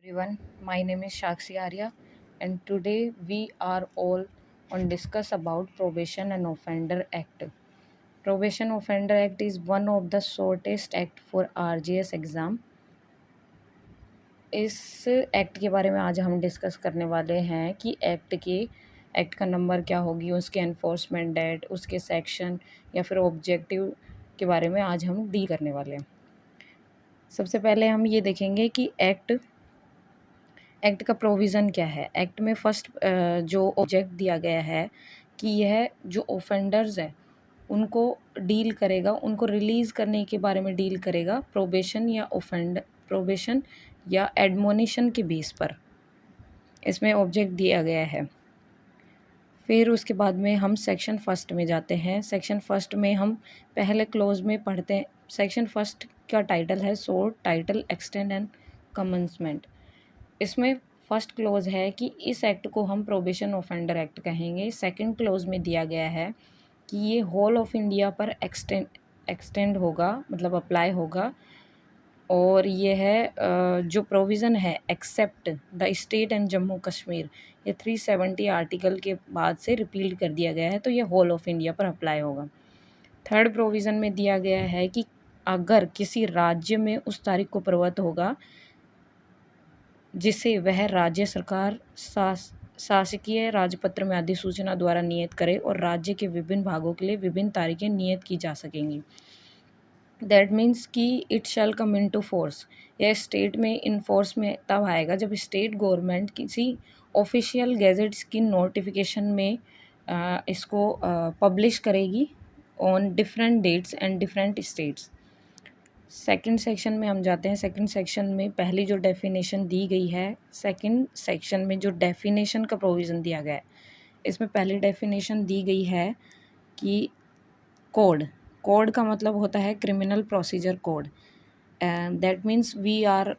Everyone, my name is Shakshi Arya, and today we are all on discuss about Probation and Offender Act. Probation Offender Act is one of the shortest act for RGS exam. इस act के बारे में आज हम discuss करने वाले हैं कि एक्ट का नंबर क्या होगी, उसके एनफोर्समेंट डेट, उसके सेक्शन या फिर ऑब्जेक्टिव के बारे में आज हम डील करने वाले हैं। सबसे पहले हम ये देखेंगे कि एक्ट का प्रोविज़न क्या है। एक्ट में फर्स्ट जो ऑब्जेक्ट दिया गया है कि यह जो ऑफेंडर्स है उनको डील करेगा, उनको रिलीज़ करने के बारे में डील करेगा प्रोबेशन या एडमोनिशन के बेस पर। इसमें ऑब्जेक्ट दिया गया है। फिर उसके बाद में हम सेक्शन फर्स्ट में जाते हैं। सेक्शन फर्स्ट में हम पहले क्लोज में पढ़ते हैं। सेक्शन फर्स्ट का टाइटल है sort, title, extend and commencement. इसमें फर्स्ट क्लोज है कि इस एक्ट को हम प्रोबेशन ऑफेंडर एक्ट कहेंगे। सेकंड क्लोज में दिया गया है कि ये होल ऑफ इंडिया पर एक्सटेंड होगा, मतलब अप्लाई होगा। और ये है जो प्रोविज़न है except the state and Jammu Kashmir, ये 370 आर्टिकल के बाद से रिपील कर दिया गया है, तो ये होल ऑफ इंडिया पर अप्लाई होगा। थर्ड प्रोविज़न में दिया गया है कि अगर किसी राज्य में उस तारीख को प्रवृत्त होगा जिसे वह राज्य सरकार शासकीय राजपत्र में अधिसूचना द्वारा नियत करे और राज्य के विभिन्न भागों के लिए विभिन्न तारीखें नियत की जा सकेंगी। दैट मीन्स कि it shall come in to force. यह स्टेट में इन फोर्स में तब आएगा जब स्टेट गवर्नमेंट किसी ऑफिशियल गैजेट्स की नोटिफिकेशन में इसको पब्लिश करेगी on different dates and different states. Second section में हम जाते हैं। सेकंड सेक्शन में पहली जो डेफिनेशन दी गई है, सेकंड सेक्शन में जो डेफिनेशन का प्रोविज़न दिया गया है, इसमें पहली डेफिनेशन दी गई है कि कोड का मतलब होता है criminal procedure code. That means we are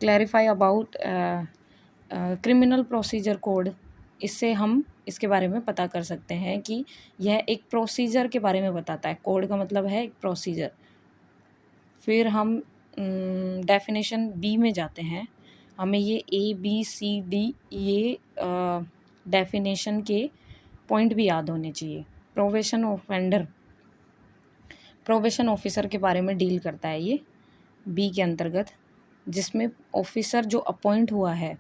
clarify about criminal procedure code. इससे हम इसके बारे में पता कर सकते हैं कि यह एक प्रोसीजर के बारे में बताता है। कोड का मतलब है एक प्रोसीजर। फिर हम डेफिनेशन बी में जाते हैं। हमें ये ABCD ये डेफिनेशन के पॉइंट भी याद होने चाहिए। प्रोबेशन ऑफिसर के बारे में डील करता है ये बी के अंतर्गत, जिसमें ऑफिसर जो अपॉइंट हुआ है,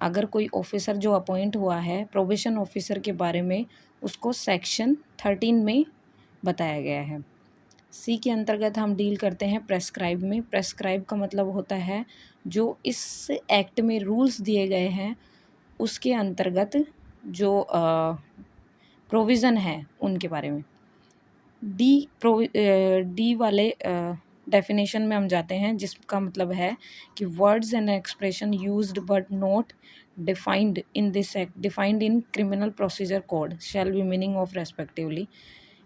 अगर कोई ऑफिसर जो अपॉइंट हुआ है प्रोबेशन ऑफिसर के बारे में, उसको सेक्शन 13 में बताया गया है। सी के अंतर्गत हम डील करते हैं प्रेस्क्राइब में। प्रेस्क्राइब का मतलब होता है जो इस एक्ट में रूल्स दिए गए हैं उसके अंतर्गत जो प्रोविज़न है उनके बारे में। डी वाले डेफिनेशन में हम जाते हैं, जिसका मतलब है कि words and expression used but not defined in this act defined in criminal procedure code shall be meaning of respectively.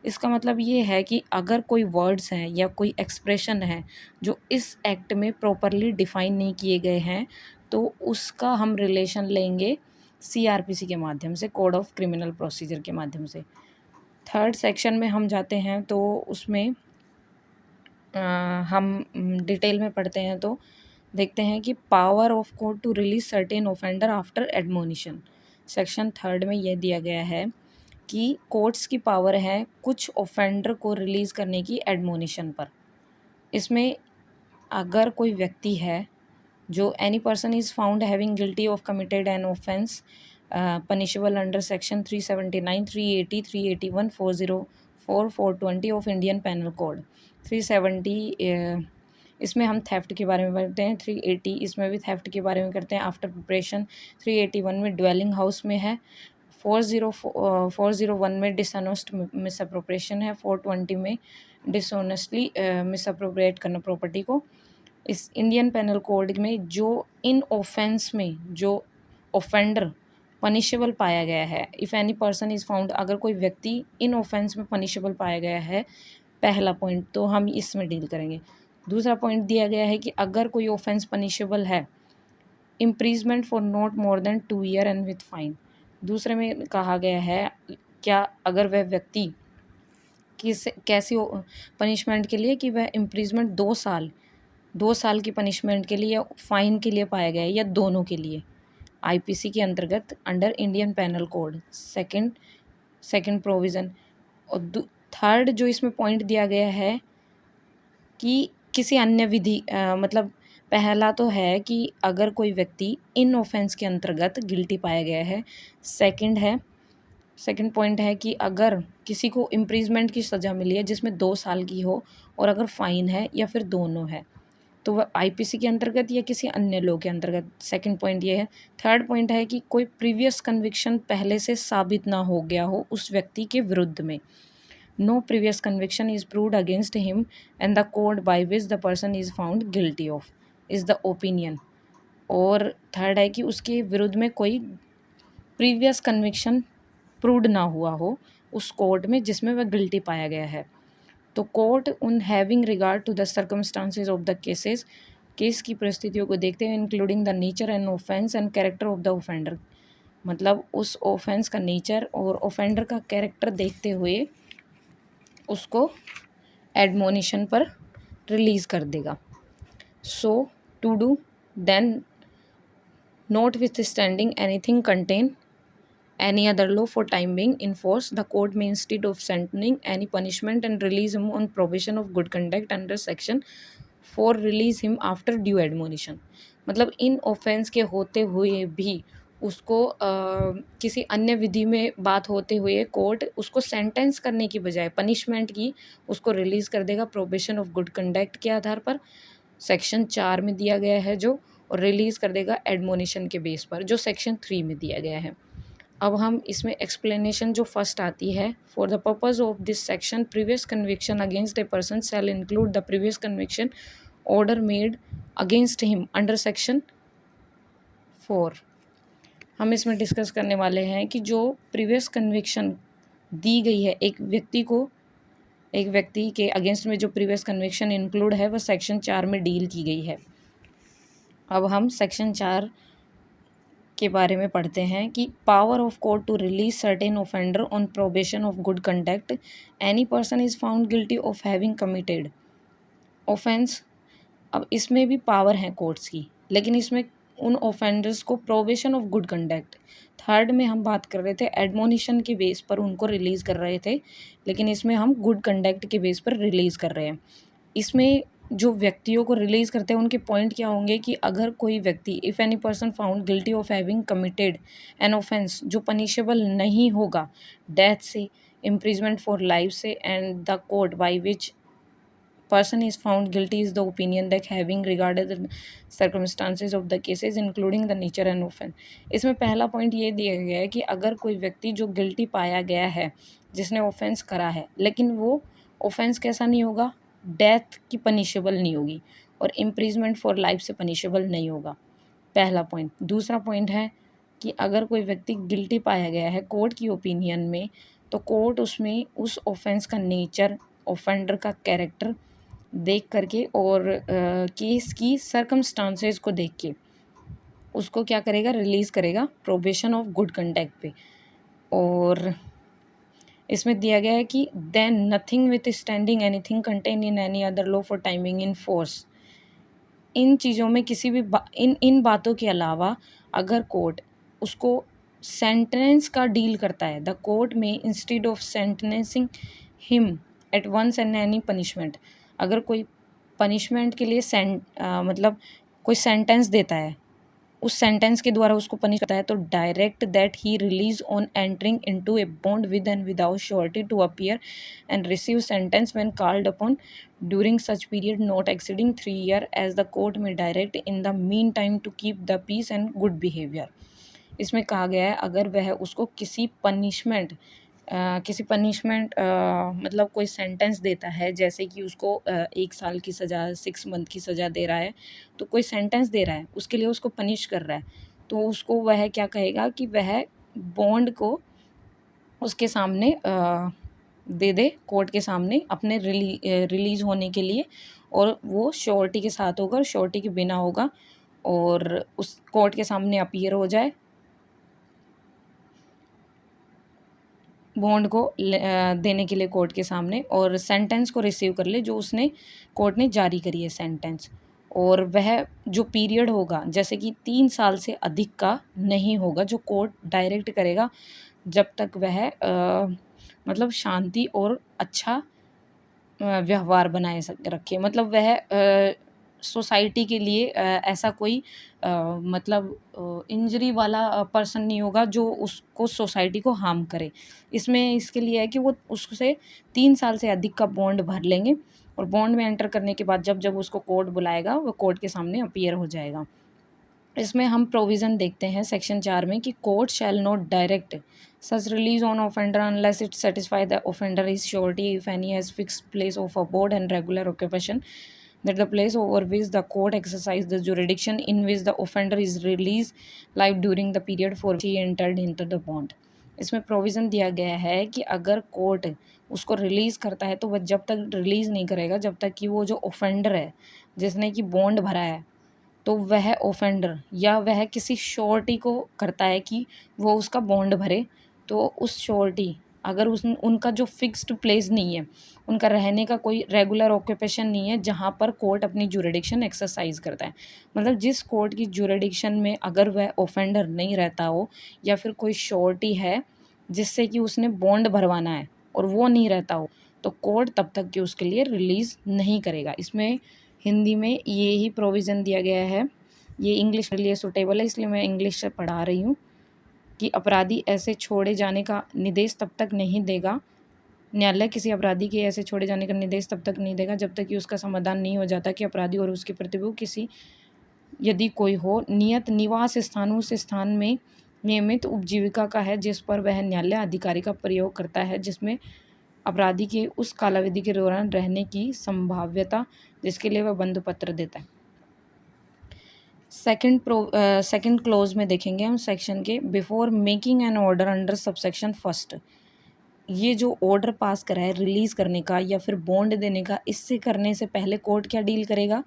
इसका मतलब ये है कि अगर कोई वर्ड्स हैं या कोई एक्सप्रेशन है जो इस एक्ट में प्रॉपरली डिफाइन नहीं किए गए हैं, तो उसका हम रिलेशन लेंगे CRPC के माध्यम से, कोड ऑफ क्रिमिनल प्रोसीजर के माध्यम से। थर्ड सेक्शन में हम जाते हैं तो उसमें हम डिटेल में पढ़ते हैं तो देखते हैं कि power of court to release certain offender after admonition. Section third में यह दिया गया है कि कोर्ट्स की पावर है कुछ ऑफेंडर को रिलीज़ करने की एडमोनिशन पर। इसमें अगर कोई व्यक्ति है जो any person is found having guilty of committed an offence punishable under section 379, 380, 381, 404, 420 of Indian penal code. 370 इसमें हम थेफ्ट के बारे में पढ़ते हैं। 380 इसमें भी थेफ्ट के बारे में करते हैं आफ्टर प्रिपरेशन। 381 में ड्वेलिंग हाउस में है। 401 में डिसऑनेस्ट मिसअप्रोप्रिएशन है। 420 में डिसऑनेस्टली मिसअप्रोप्रिएट करना प्रॉपर्टी को। इस इंडियन पेनल कोड में जो इन ऑफेंस में जो ऑफेंडर पनिशेबल पाया गया है, if any person is found, अगर कोई व्यक्ति इन ऑफेंस में पनिशेबल पाया गया है, पहला पॉइंट तो हम इसमें डील करेंगे। दूसरा पॉइंट दिया गया है कि अगर कोई ऑफेंस पनिशेबल है, imprisonment for not more than 2 year and with fine. दूसरे में कहा गया है क्या अगर वह व्यक्ति कैसी पनिशमेंट के लिए कि वह इम्प्रीजमेंट 2 साल 2 साल की पनिशमेंट के लिए या फ़ाइन के लिए पाया गया है या दोनों के लिए, आईपीसी के अंतर्गत under Indian penal code second second provision. और थर्ड जो इसमें पॉइंट दिया गया है कि किसी अन्य विधि मतलब पहला तो है कि अगर कोई व्यक्ति इन ऑफेंस के अंतर्गत गिल्टी पाया गया है। सेकंड पॉइंट है कि अगर किसी को इम्प्रिजमेंट की सज़ा मिली है जिसमें 2 साल की हो और अगर फ़ाइन है या फिर दोनों है, तो वह आईपीसी के अंतर्गत या किसी अन्य लॉ के अंतर्गत। सेकंड पॉइंट ये है। थर्ड पॉइंट है कि कोई प्रीवियस कन्विक्शन पहले से साबित ना हो गया हो उस व्यक्ति के विरुद्ध में। No previous conviction is proved against him and the code by which the person is found guilty of is the opinion. और थर्ड है कि उसके विरुद्ध में कोई प्रीवियस कन्विक्शन प्रूव्ड ना हुआ हो उस कोर्ट में जिसमें वह गिल्टी पाया गया है। तो कोर्ट उन having regard to the circumstances of the cases, case की परिस्थितियों को देखते हुए including the nature and offence and character of the offender, मतलब उस ऑफेंस का नेचर और ऑफेंडर का कैरेक्टर देखते हुए उसको एडमोनिशन पर रिलीज़ कर देगा। So to do then note with standing anything contain any other law for time being in force, the court may instead of sentencing any punishment and release him on probation of good conduct under section 4 release him after due admonition। मतलब इन offence के होते हुए भी उसको किसी अन्य विधि में बात होते हुए कोर्ट उसको सेंटेंस करने की बजाय पनिशमेंट की उसको रिलीज़ कर देगा प्रोबेशन ऑफ गुड कंडक्ट के आधार पर, सेक्शन 4 में दिया गया है जो, और रिलीज़ कर देगा एडमोनिशन के बेस पर जो सेक्शन 3 में दिया गया है। अब हम इसमें एक्सप्लेनेशन जो फर्स्ट आती है, for the purpose of this section previous conviction against a person shall include the previous conviction order made against him under section 4। हम इसमें डिस्कस करने वाले हैं कि जो प्रीवियस कन्विक्शन दी गई है एक व्यक्ति के अगेंस्ट में जो प्रीवियस कन्विक्शन इंक्लूड है वह सेक्शन 4 में डील की गई है। अब हम सेक्शन 4 के बारे में पढ़ते हैं कि power of court to release certain offender on probation of good conduct any person is found guilty of having committed offence. अब इसमें भी पावर है कोर्ट्स की, लेकिन इसमें उन ऑफेंडर्स को probation of good conduct, third में हम बात कर रहे थे एडमोनिशन के बेस पर उनको रिलीज़ कर रहे थे, लेकिन इसमें हम गुड कंडक्ट के बेस पर रिलीज़ कर रहे हैं। इसमें जो व्यक्तियों को रिलीज़ करते हैं उनके पॉइंट क्या होंगे कि अगर कोई व्यक्ति if any person found guilty of having committed an offence जो पनिशेबल नहीं होगा डेथ से, इम्प्रिजमेंट फॉर लाइफ से, and the court by which person is found guilty is the opinion that having regarded the circumstances of the cases including the nature and offense। इसमें पहला point ये दिया गया है कि अगर कोई व्यक्ति जो गिल्टी पाया गया है जिसने ऑफेंस करा है, लेकिन वो ऑफेंस कैसा नहीं होगा, डेथ की पनिशेबल नहीं होगी और इम्प्रिजमेंट फॉर लाइफ से पनिशेबल नहीं होगा, पहला पॉइंट। दूसरा पॉइंट है कि अगर कोई व्यक्ति गिल्टी पाया गया है कोर्ट की ओपिनियन में, तो कोर्ट उसमें उस ऑफेंस का नेचर, ऑफेंडर का कैरेक्टर देख करके और केस की सर्कमस्टांसेस को देख के उसको क्या करेगा, रिलीज़ करेगा प्रोबेशन ऑफ गुड कंडक्ट पे। और इसमें दिया गया है कि then nothing with standing anything contain in any other law for time being in force. इन चीज़ों में किसी भी इन बातों के अलावा अगर कोर्ट उसको सेंटेंस का डील करता है, द कोर्ट में instead of sentencing him at once and any punishment, अगर कोई पनिशमेंट के लिए मतलब कोई सेंटेंस देता है, उस सेंटेंस के द्वारा उसको पनिश करता है, तो डायरेक्ट दैट ही release on entering into a bond with and without surety to appear and receive sentence when called upon during such period not exceeding 3 year as the court में direct in the mean time to keep the peace and good behaviour. इसमें कहा गया है अगर वह उसको किसी punishment मतलब कोई सेंटेंस देता है, जैसे कि उसको 1 साल की सज़ा, 6 मंथ की सज़ा दे रहा है, तो कोई सेंटेंस दे रहा है उसके लिए उसको पनिश कर रहा है, तो उसको वह क्या कहेगा कि वह बॉन्ड को उसके सामने दे दे कोर्ट के सामने अपने रिलीज़ होने के लिए, और वो श्योरिटी के साथ होगा और श्योरिटी के बिना होगा, और उस कोर्ट के सामने अपीयर हो जाए, बॉन्ड को देने के लिए कोर्ट के सामने, और सेंटेंस को रिसीव कर ले जो उसने कोर्ट ने जारी करी है सेंटेंस, और वह जो पीरियड होगा जैसे कि 3 साल से अधिक का नहीं होगा, जो कोर्ट डायरेक्ट करेगा जब तक वह मतलब शांति और अच्छा व्यवहार बनाए रखे। मतलब वह सोसाइटी के लिए ऐसा कोई मतलब इंजरी वाला पर्सन नहीं होगा जो उसको सोसाइटी को हार्म करे। इसमें इसके लिए है कि वो उससे 3 साल से अधिक का बॉन्ड भर लेंगे और बॉन्ड में एंटर करने के बाद जब उसको कोर्ट बुलाएगा वो कोर्ट के सामने अपीयर हो जाएगा। इसमें हम प्रोविज़न देखते हैं सेक्शन 4 में कि court shall not direct such release on offender unless it satisfy the offender is surety if any has fixed place of abode and regular occupation that the place over which the court exercise the jurisdiction in which the offender is released live during the period for which he entered into the bond। इसमें provision दिया गया है कि अगर court उसको release करता है तो वह जब तक रिलीज़ नहीं करेगा जब तक कि वो जो ऑफेंडर है जिसने कि बॉन्ड भरा है तो वह ऑफेंडर या वह किसी श्योरिटी को करता है कि वो उसका बॉन्ड भरे, तो उस श्योरिटी अगर उनका जो फिक्स्ड प्लेस नहीं है, उनका रहने का कोई रेगुलर ऑक्यूपेशन नहीं है जहाँ पर कोर्ट अपनी जुरिडिक्शन एक्सरसाइज करता है। मतलब जिस कोर्ट की जुरिडिक्शन में अगर वह ऑफेंडर नहीं रहता हो या फिर कोई श्योरिटी है जिससे कि उसने बॉन्ड भरवाना है और वो नहीं रहता हो, तो कोर्ट तब तक कि उसके लिए रिलीज़ नहीं करेगा। इसमें हिंदी में ये ही प्रोविज़न दिया गया है। ये इंग्लिश के लिए सूटेबल है इसलिए मैं इंग्लिश से पढ़ा रही हूँ कि अपराधी ऐसे छोड़े जाने का निर्देश तब तक नहीं देगा, न्यायालय किसी अपराधी के ऐसे छोड़े जाने का निर्देश तब तक नहीं देगा जब तक कि उसका समाधान नहीं हो जाता कि अपराधी और उसके प्रतिभू किसी यदि कोई हो नियत निवास स्थान उस स्थान में नियमित उपजीविका का है जिस पर वह न्यायालय अधिकारी का प्रयोग करता है जिसमें अपराधी के उस कालावधि के दौरान रहने की संभाव्यता जिसके लिए वह बंधपत्र देता है। सेकंड क्लोज में देखेंगे हम सेक्शन के before making an order under subsection first. ये जो ऑर्डर पास करा है रिलीज़ करने का या फिर बॉन्ड देने का, इससे करने से पहले कोर्ट क्या डील करेगा?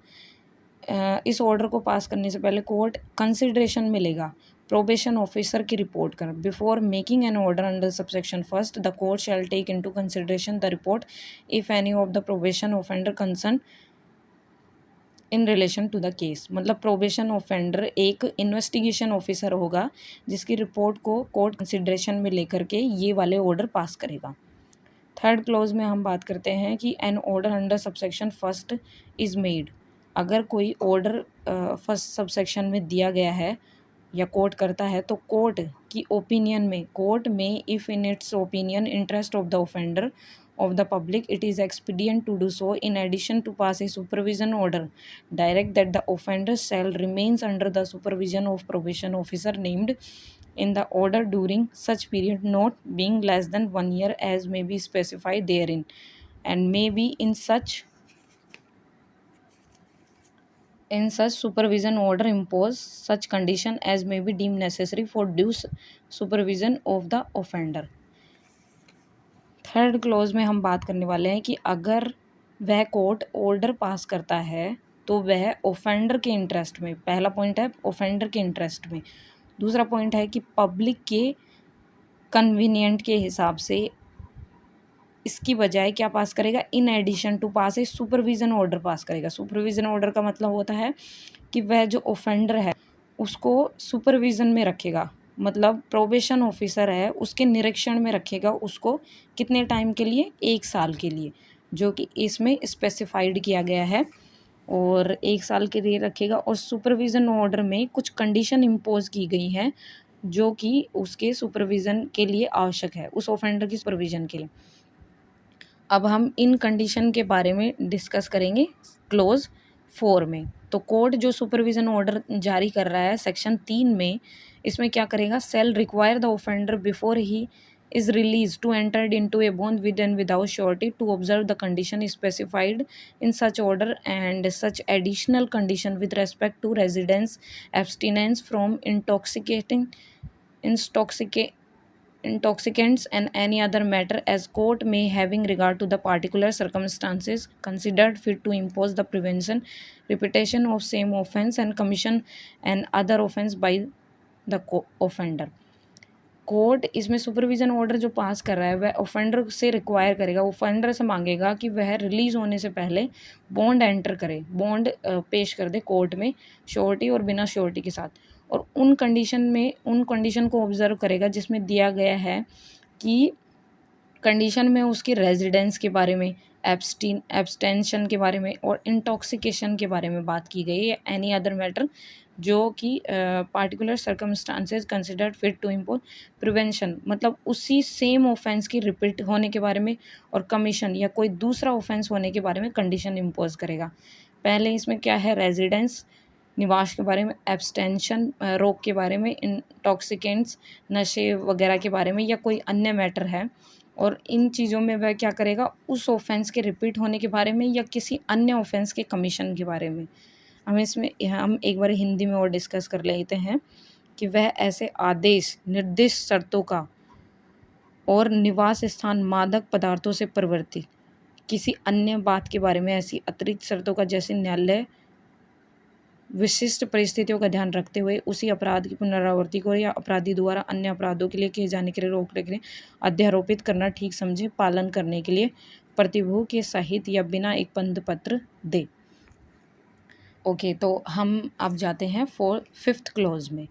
इस ऑर्डर को पास करने से पहले कोर्ट कंसिडरेशन में लेगा प्रोबेशन ऑफिसर की रिपोर्ट कर। Before making an order under subsection first the court shall take into consideration the report if any of the probation offender concern in relation to the case. मतलब probation offender एक investigation officer होगा जिसकी report को court consideration में लेकर के ये वाले ऑर्डर पास करेगा। थर्ड क्लोज में हम बात करते हैं कि an order under subsection first is made. अगर कोई ऑर्डर फर्स्ट सबसेक्शन में दिया गया है या कोर्ट करता है तो कोर्ट की ओपिनियन में if in its opinion interest of the offender of the public it is expedient to do so in addition to pass a supervision order direct that the offender shall remains under the supervision of probation officer named in the order during such period not being less than 1 year as may be specified therein and may be in such supervision order impose such condition as may be deemed necessary for due supervision of the offender। Third close में हम बात करने वाले हैं कि अगर वह court order pass करता है तो वह ऑफेंडर के इंटरेस्ट में, पहला पॉइंट है ऑफेंडर के इंटरेस्ट में, दूसरा पॉइंट है कि पब्लिक के कन्वीनियंट के हिसाब से इसकी बजाय क्या पास करेगा, in addition to pass a supervision order pass करेगा। सुपरविज़न ऑर्डर का मतलब होता है कि वह जो ऑफेंडर है उसको सुपरविज़न में रखेगा, मतलब प्रोबेशन ऑफिसर है उसके निरीक्षण में रखेगा उसको कितने टाइम के लिए, 1 साल के लिए, जो कि इसमें स्पेसिफाइड किया गया है और 1 साल के लिए रखेगा। और सुपरविज़न ऑर्डर में कुछ कंडीशन इम्पोज की गई हैं जो कि उसके सुपरविज़न के लिए आवश्यक है, उस ऑफेंडर की सुपरविज़न के लिए। अब हम इन कंडीशन के बारे में डिस्कस करेंगे क्लोज 4 में। तो कोर्ट जो सुपरविज़न ऑर्डर जारी कर रहा है सेक्शन 3 में, इसमें क्या करेगा, shall require the offender before he is released to entered into a bond with and without surety to observe the condition specified in such order and such additional condition with respect to residence abstinence from intoxicants and any other matter as court may having regard to the particular circumstances considered fit to impose the prevention repetition of same offence and commission and other offence by the offender। Court इसमें supervision order जो पास कर रहा है वह offender से require करेगा, offender से मांगेगा कि वह रिलीज़ होने से पहले बॉन्ड एंटर करे, बॉन्ड पेश कर दे कोर्ट में श्योरिटी और बिना श्योरिटी के साथ। और उन कंडीशन को ऑब्ज़र्व करेगा जिसमें दिया गया है कि कंडीशन में उसकी रेजिडेंस के बारे में, एब्सटेंशन के बारे में और इंटॉक्सिकेशन के बारे में बात की गई है, एनी अदर मैटर जो कि particular circumstances considered fit to impose prevention, मतलब उसी सेम ऑफेंस की रिपीट होने के बारे में और कमीशन या कोई दूसरा ऑफेंस होने के बारे में कंडीशन इम्पोज करेगा। पहले इसमें क्या है, रेजिडेंस निवास के बारे में, एब्सटेंशन रोग के बारे में, इंटॉक्सिकेंट्स नशे वगैरह के बारे में या कोई अन्य मैटर है। और इन चीज़ों में वह क्या करेगा, उस ऑफेंस के रिपीट होने के बारे में या किसी अन्य ऑफेंस के कमीशन के बारे में। हम एक बार हिंदी में और डिस्कस कर लेते हैं कि वह ऐसे आदेश निर्दिष्ट शर्तों का और निवास स्थान मादक पदार्थों से प्रवर्तित किसी अन्य बात के बारे में ऐसी अतिरिक्त शर्तों का, जैसे न्यायालय विशिष्ट परिस्थितियों का ध्यान रखते हुए उसी अपराध की पुनरावृत्ति को या अपराधी द्वारा अन्य अपराधों के लिए किए जाने के लिए रोकने के लिए अध्यारोपित करना ठीक समझे, पालन करने के लिए प्रतिभू के सहित या बिना एक बंध पत्र दे। ओके, तो हम अब जाते हैं फिफ्थ क्लॉज में।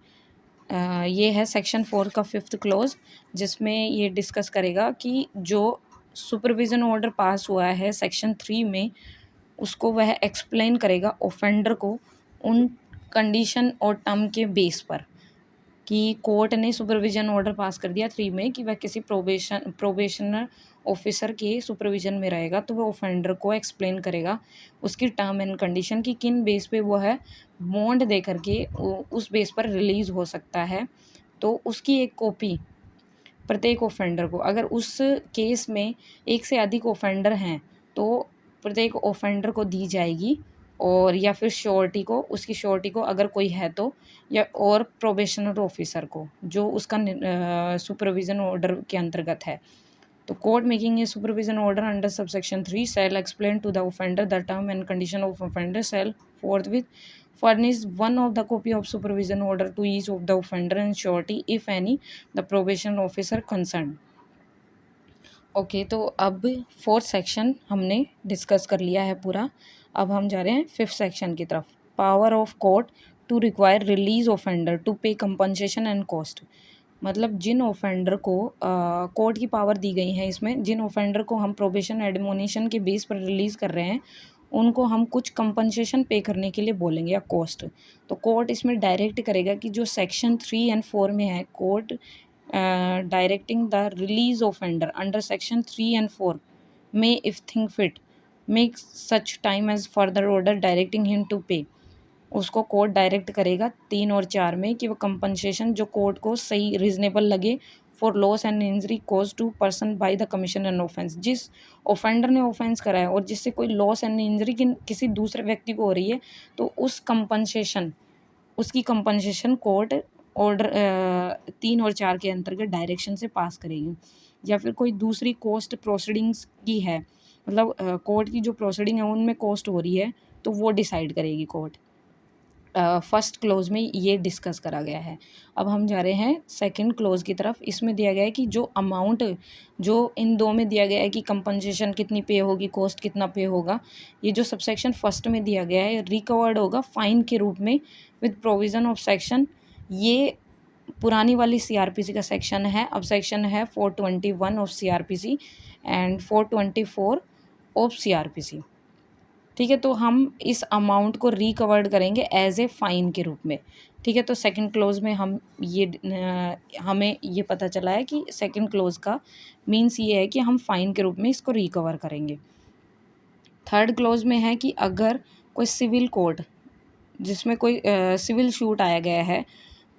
ये है सेक्शन 4 का 5th क्लॉज, जिसमें ये डिस्कस करेगा कि जो सुपरविज़न ऑर्डर पास हुआ है सेक्शन 3 में, उसको वह एक्सप्लेन करेगा ऑफेंडर को उन कंडीशन और टर्म के बेस पर कि कोर्ट ने सुपरविज़न ऑर्डर पास कर दिया 3 में कि वह किसी प्रोबेशनर ऑफिसर के सुपरविज़न में रहेगा, तो वह ऑफेंडर को एक्सप्लेन करेगा उसकी टर्म एंड कंडीशन की किन बेस पे वो है बॉन्ड दे करके उस बेस पर रिलीज़ हो सकता है। तो उसकी एक कॉपी प्रत्येक ऑफेंडर को, अगर उस केस में एक से अधिक ऑफेंडर हैं तो प्रत्येक ऑफेंडर को दी जाएगी, और या फिर उसकी श्योरिटी को अगर कोई है तो, या और प्रोबेशनर ऑफिसर को जो उसका सुपरविज़न ऑर्डर के अंतर्गत है। तो court making a supervision order under subsection 3 shall explain to the offender the term and condition of offender shall forthwith furnish one of the copy of supervision order to each of the offender and surety if any the probation officer concerned। Okay, तो अब 4th section हमने discuss कर लिया है पूरा। अब हम जा रहे हैं 5th सेक्शन की तरफ। Power of court to require release offender to pay compensation and cost, मतलब जिन ऑफेंडर को कोर्ट की पावर दी गई है, इसमें जिन ऑफेंडर को हम प्रोबेशन एडमोनिशन के बेस पर रिलीज़ कर रहे हैं उनको हम कुछ कंपनसेशन पे करने के लिए बोलेंगे या कॉस्ट। तो कोर्ट इसमें डायरेक्ट करेगा कि जो सेक्शन 3 एंड 4 में है, court directing the release offender under section 3 and 4 में if think fit make such time as further order directing him to pay, उसको कोर्ट डायरेक्ट करेगा 3 और 4 में कि वो कंपनसेशन जो कोर्ट को सही रीजनेबल लगे for loss and injury cause to person by the commission and offence, जिस ऑफेंडर ने ऑफेंस करा है और जिससे कोई लॉस एंड इंजरी किसी दूसरे व्यक्ति को हो रही है, तो उसकी कंपनसेशन कोर्ट ऑर्डर 3 और 4 के अंतर्गत डायरेक्शन से पास करेगी। या फिर कोई दूसरी कॉस्ट प्रोसीडिंग्स की है, मतलब कोर्ट की जो प्रोसीडिंग है उनमें कॉस्ट हो रही है तो वो डिसाइड करेगी कोर्ट। फर्स्ट क्लोज में ये डिस्कस करा गया है। अब हम जा रहे हैं सेकंड क्लोज की तरफ। इसमें दिया गया है कि जो अमाउंट जो इन दो में दिया गया है कि कंपनसेशन कितनी पे होगी, कॉस्ट कितना पे होगा, ये जो सबसेक्शन फर्स्ट में दिया गया है रिकवर्ड होगा फाइन के रूप में विद प्रोविज़न ऑफ सेक्शन, ये पुरानी वाली सीआरपीसी का सेक्शन है। अब सेक्शन है 421 of CrPC and 424 of CrPC. ठीक है, तो हम इस अमाउंट को रिकवर्ड करेंगे एज ए फ़ाइन के रूप में। ठीक है, तो सेकंड क्लोज में हमें ये पता चला है कि सेकंड क्लोज का मीन्स ये है कि हम फ़ाइन के रूप में इसको रिकवर करेंगे। थर्ड क्लोज में है कि अगर कोई सिविल कोर्ट जिसमें कोई सिविल शूट आया गया है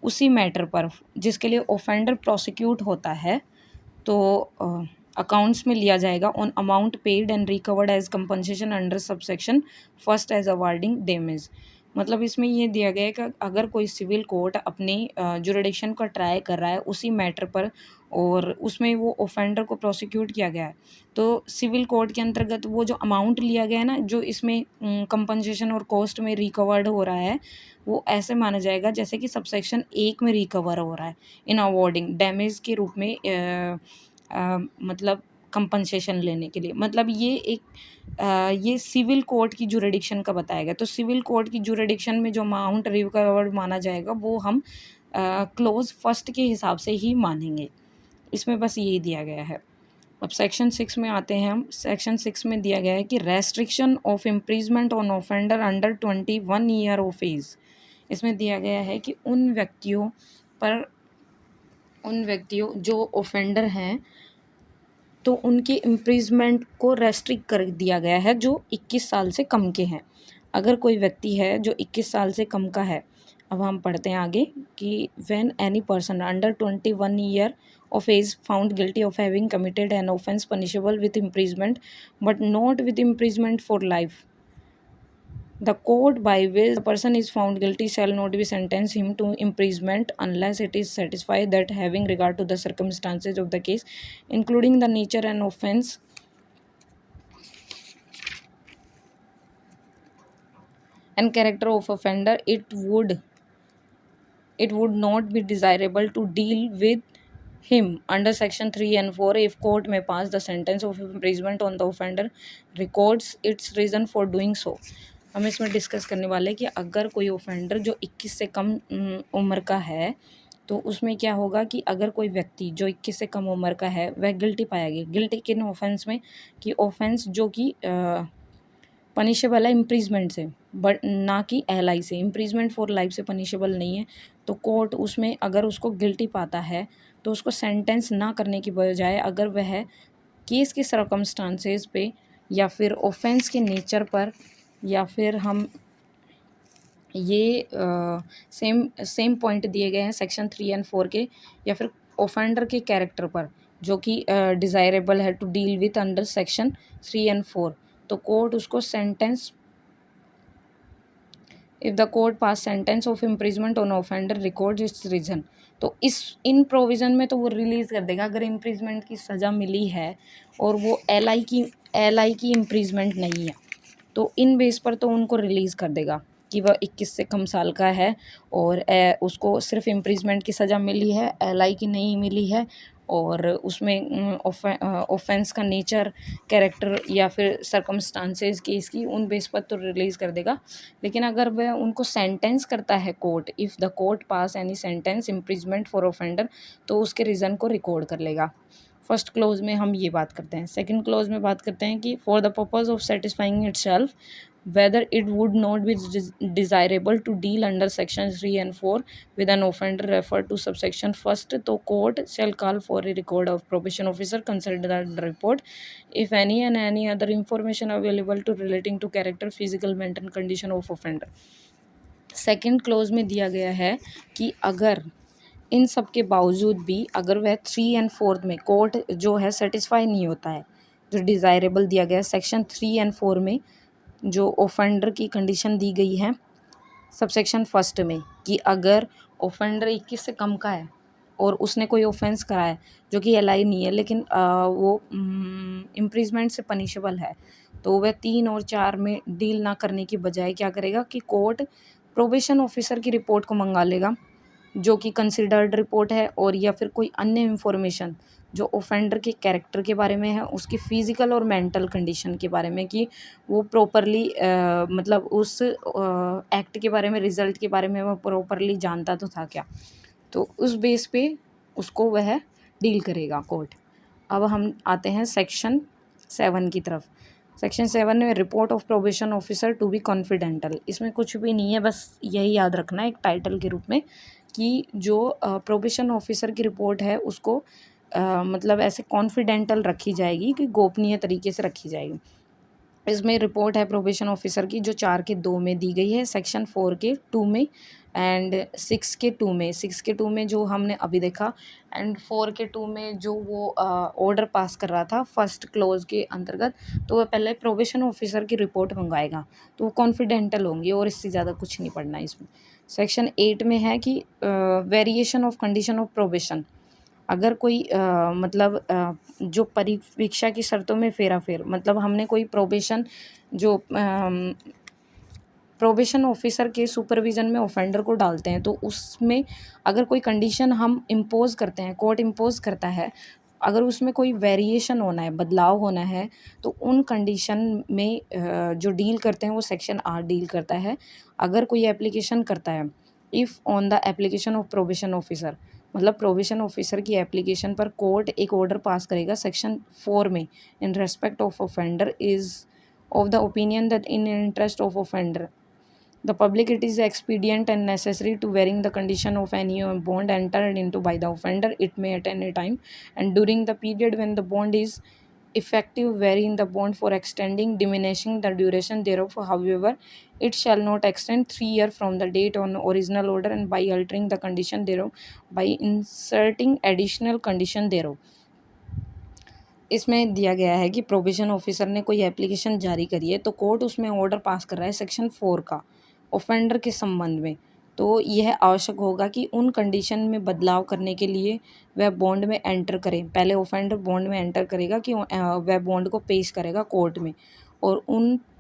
उसी मैटर पर जिसके लिए ऑफेंडर प्रोसिक्यूट होता है, तो अकाउंट्स में लिया जाएगा on amount paid and recovered as compensation under subsection first as awarding damage. मतलब इसमें ये दिया गया है कि अगर कोई सिविल कोर्ट अपनी जुरिडिक्शन का ट्राई कर रहा है उसी मैटर पर और उसमें वो ऑफेंडर को प्रोसिक्यूट किया गया है, तो सिविल कोर्ट के अंतर्गत वो जो अमाउंट लिया गया है ना, जो इसमें कंपनसेशन और कॉस्ट में रिकवर्ड हो रहा है, वो ऐसे माना जाएगा जैसे कि सबसेक्शन 1 में रिकवर हो रहा है इन अवॉर्डिंग डैमेज के रूप में, मतलब कंपनसेशन लेने के लिए। मतलब ये सिविल कोर्ट की जुरिडिक्शन का बताया गया। तो सिविल कोर्ट की जुरिडिक्शन में जो अमाउंट रिकवर्ड माना जाएगा वो हम क्लोज फर्स्ट के हिसाब से ही मानेंगे। इसमें बस यही दिया गया है। अब सेक्शन 6 में आते हैं हम। सेक्शन 6 में दिया गया है कि restriction of imprisonment on offender under 21 year of age. इसमें दिया गया है कि उन व्यक्तियों जो ऑफेंडर हैं तो उनकी इम्प्रिजमेंट को रेस्ट्रिक्ट कर दिया गया है जो 21 साल से कम के हैं। अगर कोई व्यक्ति है जो 21 साल से कम का है, अब हम पढ़ते हैं आगे कि when any person under 21 year of age found guilty of having committed an offence punishable with imprisonment but not with imprisonment for life, the court by which the person is found guilty shall not be sentence him to imprisonment unless it is satisfied that having regard to the circumstances of the case including the nature and offence and character of offender it would not be desirable to deal with him under section 3 and 4 if court may pass the sentence of imprisonment on the offender records its reason for doing so। हम इसमें discuss करने वाले हैं कि अगर कोई offender जो 21 से कम उम्र का है तो उसमें क्या होगा कि अगर कोई व्यक्ति जो 21 से कम उम्र का है वह गिल्टी पाया गया, गिल्टी किन ऑफेंस में कि ऑफेंस जो कि पनिशेबल है इम्प्रीजमेंट से, बट ना कि एलआई से। इम्प्रीजमेंट फॉर लाइफ से पनिशेबल नहीं है, तो कोर्ट उसमें अगर उसको गिल्टी पाता है तो उसको सेंटेंस ना करने की बजाय अगर वह केस के सर्कमस्टांसेस पे या फिर ऑफेंस के नेचर पर या फिर हम ये सेम पॉइंट दिए गए हैं सेक्शन 3 एंड 4 के, या फिर ऑफेंडर के कैरेक्टर पर जो कि डिज़ायरेबल है to deal with under section 3 and 4, तो कोर्ट उसको sentence if the court pass sentence of imprisonment on offender record its reason, तो इन प्रोविज़न में तो वो रिलीज़ कर देगा अगर इम्प्रिजमेंट की सज़ा मिली है और वो एलआई की इम्प्रिजमेंट नहीं है, तो इन बेस पर तो उनको रिलीज़ कर देगा कि वह 21 से कम साल का है और उसको सिर्फ इम्प्रिजमेंट की सज़ा मिली है, एलआई की नहीं मिली है, और उसमें ऑफेंस का नेचर, कैरेक्टर या फिर सर्कमस्टांसेस केस की उन बेस पर तो रिलीज़ कर देगा। लेकिन अगर वह उनको सेंटेंस करता है court, if the court pass any sentence imprisonment for offender, तो उसके रीज़न को रिकॉर्ड कर लेगा। फर्स्ट क्लोज में हम ये बात करते हैं। सेकंड क्लोज में बात करते हैं कि for the purpose of satisfying itself whether it would not be desirable to deal under section 3 and 4 with an offender referred to subsection first, तो court shall call for a record of probation officer, consider the report if any and any other information available to relating to character, physical, mental condition of offender। Second close में दिया गया है कि अगर इन सब के बावजूद भी अगर वह 3 एंड 4 में कोर्ट जो है सेटिस्फाई नहीं होता है, जो डिज़ायरेबल दिया गया है सेक्शन 3 एंड 4 में जो ऑफेंडर की कंडीशन दी गई है सबसेक्शन फर्स्ट में कि अगर ऑफेंडर 21 से कम का है और उसने कोई ऑफेंस करा है जो कि एलआई नहीं है लेकिन वो इम्प्रिजमेंट से पनिशेबल है, तो वह 3 और 4 में डील ना करने की बजाय क्या करेगा कि कोर्ट प्रोबेशन ऑफिसर की रिपोर्ट को मंगा लेगा जो कि कंसिडर्ड रिपोर्ट है, और या फिर कोई अन्य इन्फॉर्मेशन जो ऑफेंडर के कैरेक्टर के बारे में है, उसकी फ़िज़िकल और मेंटल कंडीशन के बारे में कि वो प्रॉपरली मतलब उस एक्ट के बारे में, रिज़ल्ट के बारे में वो प्रॉपरली जानता तो था क्या, तो उस बेस पे उसको वह डील करेगा कोर्ट। अब हम आते हैं सेक्शन 7 की तरफ। सेक्शन 7 में report of probation officer to be confidential. इसमें कुछ भी नहीं है, बस यही याद रखना है एक टाइटल के रूप में कि जो प्रोबेशन ऑफिसर की रिपोर्ट है उसको मतलब ऐसे कॉन्फिडेंटल रखी जाएगी कि गोपनीय तरीके से रखी जाएगी। इसमें रिपोर्ट है प्रोबेशन ऑफिसर की जो 4 के 2 में दी गई है, सेक्शन 4 के 2 में एंड 6 के 2 में। 6 के 2 में जो हमने अभी देखा एंड 4 के 2 में जो वो ऑर्डर पास कर रहा था फर्स्ट क्लोज के अंतर्गत, तो वह पहले प्रोबेशन ऑफिसर की रिपोर्ट मंगवाएगा, तो वो कॉन्फिडेंटल होंगी और इससे ज़्यादा कुछ नहीं पढ़ना है इसमें। सेक्शन 8 में है कि variation of condition of probation, अगर कोई मतलब जो परीक्षा की शर्तों में फेराफेर, मतलब हमने कोई प्रोबेशन जो प्रोबेशन ऑफिसर के सुपरविज़न में ऑफेंडर को डालते हैं, तो उसमें अगर कोई कंडीशन हम इम्पोज़ करते हैं, कोर्ट इम्पोज़ करता है, अगर उसमें कोई वेरिएशन होना है, बदलाव होना है, तो उन कंडीशन में जो डील करते हैं वो सेक्शन 8 डील करता है। अगर कोई एप्लीकेशन करता है, if on the application of probation officer, मतलब प्रोबेशन ऑफिसर की एप्लीकेशन पर कोर्ट एक ऑर्डर पास करेगा सेक्शन 4 में, in respect of offender is of the opinion that in interest of offender the public it is expedient and necessary to varying the condition of any bond entered into by the offender, it may at any time and during the period when the bond is effective varying the bond for extending diminishing the duration thereof, however it shall not extend 3 years from the date on original order and by altering the condition thereof by inserting additional condition thereof। इसमें दिया गया है कि probation officer ने कोई application जारी करी है, तो कोर्ट उसमें ऑर्डर पास कर रहा है सेक्शन 4 का ऑफेंडर के संबंध में, तो यह आवश्यक होगा कि उन कंडीशन में बदलाव करने के लिए वह बॉन्ड में एंटर करें। पहले ऑफेंडर बॉन्ड में एंटर करेगा कि वह बॉन्ड को पेश करेगा कोर्ट में, और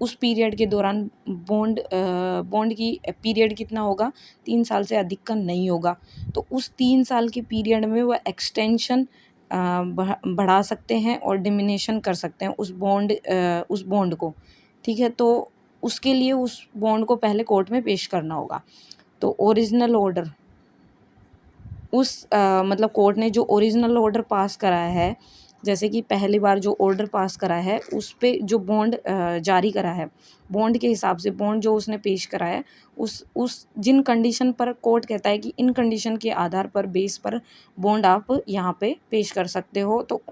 उस पीरियड के दौरान बॉन्ड की पीरियड कितना होगा, 3 साल से अधिक का नहीं होगा। तो उस 3 साल के पीरियड में वह एक्सटेंशन बढ़ा सकते हैं और डिमिनिशन कर सकते हैं उस बॉन्ड को, ठीक है। तो उसके लिए उस बॉन्ड को पहले कोर्ट में पेश करना होगा। तो ओरिजिनल ऑर्डर मतलब कोर्ट ने जो ओरिजिनल ऑर्डर पास कराया है, जैसे कि पहली बार जो ऑर्डर पास करा है उस पे जो बॉन्ड जारी करा है, बॉन्ड के हिसाब से बॉन्ड जो उसने पेश करा है, उस जिन कंडीशन पर कोर्ट कहता है कि इन कंडीशन के आधार पर बेस पर बॉन्ड आप यहाँ पे पेश कर सकते हो, तो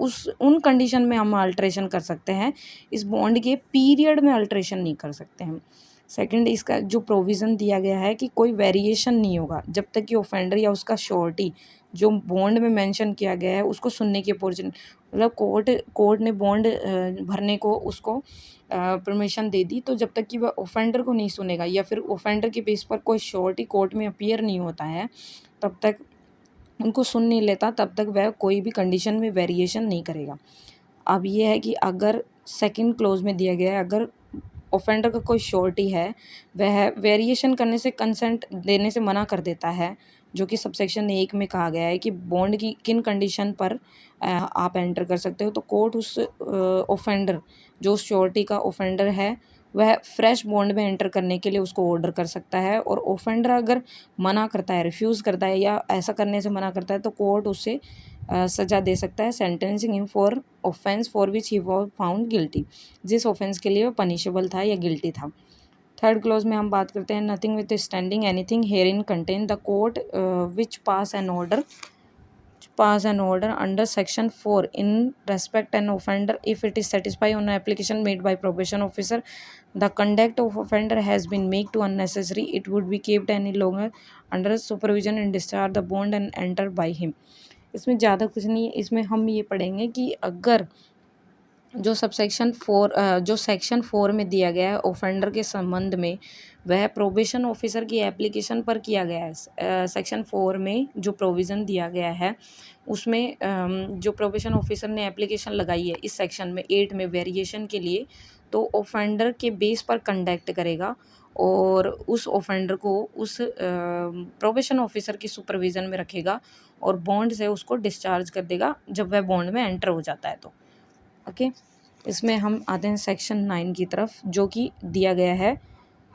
उन कंडीशन में हम अल्ट्रेशन कर सकते हैं, इस बॉन्ड के पीरियड में अल्ट्रेशन नहीं कर सकते हैं। सेकंड, इसका जो प्रोविज़न दिया गया है कि कोई वेरिएशन नहीं होगा जब तक कि ऑफेंडर या उसका श्योरिटी जो बॉन्ड में मेंशन किया गया है उसको सुनने की अपॉर्चुनिटी, मतलब कोर्ट ने बॉन्ड भरने को उसको परमिशन दे दी, तो जब तक कि वह ऑफेंडर को नहीं सुनेगा या फिर ऑफेंडर के बेस पर कोई श्योरिटी कोर्ट में अपीयर नहीं होता है, तब तक उनको सुन नहीं लेता, तब तक वह कोई भी कंडीशन में वेरिएशन नहीं करेगा। अब ये है कि अगर सेकंड क्लॉज में दिया गया है, अगर ऑफेंडर का कोई श्योरिटी है, वह वेरिएशन करने से कंसेंट देने से मना कर देता है, जो कि सबसेक्शन 1 में कहा गया है कि बॉन्ड की किन कंडीशन पर आप एंटर कर सकते हो, तो कोर्ट उस ऑफेंडर जो श्योरिटी का ऑफेंडर है वह फ्रेश बॉन्ड में एंटर करने के लिए उसको ऑर्डर कर सकता है, और ऑफेंडर अगर मना करता है, रिफ्यूज़ करता है या ऐसा करने से मना करता है, तो कोर्ट उससे सज़ा दे सकता है, sentencing him for offence for which he was found guilty, जिस ऑफेंस के लिए वो पनिशेबल था या गिल्टी था। थर्ड क्लॉज में हम बात करते हैं nothing with standing anything here in contain the court which pass an order under section 4 in respect an offender if it is satisfied on an application made by probation officer the conduct of offender has been made to unnecessary, it would be kept any longer under supervision and discharge the bond and enter by him। इसमें ज़्यादा कुछ नहीं है, इसमें हम ये पढ़ेंगे कि अगर जो सेक्शन 4 में दिया गया है ऑफेंडर के संबंध में, वह प्रोबेशन ऑफिसर की एप्लीकेशन पर किया गया है। सेक्शन 4 में जो प्रोविज़न दिया गया है उसमें जो प्रोबेशन ऑफिसर ने एप्लीकेशन लगाई है इस सेक्शन में 8 में वेरिएशन के लिए, तो ऑफेंडर के बेस पर कंडक्ट करेगा और उस ऑफेंडर को उस प्रोबेशन ऑफिसर की सुपरविज़न में रखेगा और बॉन्ड से उसको डिस्चार्ज कर देगा जब वह बॉन्ड में एंटर हो जाता है। तो ओके, इसमें हम आते हैं सेक्शन 9 की तरफ, जो कि दिया गया है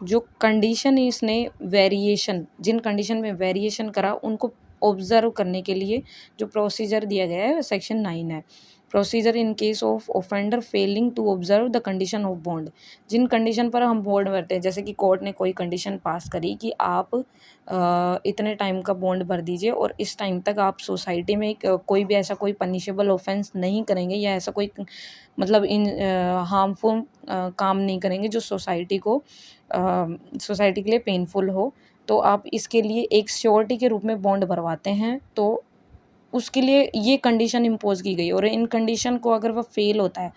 जो कंडीशन इसने वेरिएशन, जिन कंडीशन में वेरिएशन करा उनको ऑब्ज़र्व करने के लिए जो प्रोसीजर दिया गया है सेक्शन 9 है। Procedure in case of offender failing to observe the condition of bond. जिन कंडीशन पर हम बॉन्ड भरते हैं, जैसे कि कोर्ट ने कोई कंडीशन पास करी कि आप इतने टाइम का बॉन्ड भर दीजिए और इस टाइम तक आप सोसाइटी में कोई भी ऐसा कोई पनिशेबल ऑफेंस नहीं करेंगे या ऐसा कोई मतलब इन हार्मफुल काम नहीं करेंगे जो सोसाइटी के लिए पेनफुल हो, तो आप इसके लिए एक श्योरिटी के रूप में बॉन्ड भरवाते हैं। तो उसके लिए ये कंडीशन इम्पोज़ की गई और इन कंडीशन को अगर वह फ़ेल होता है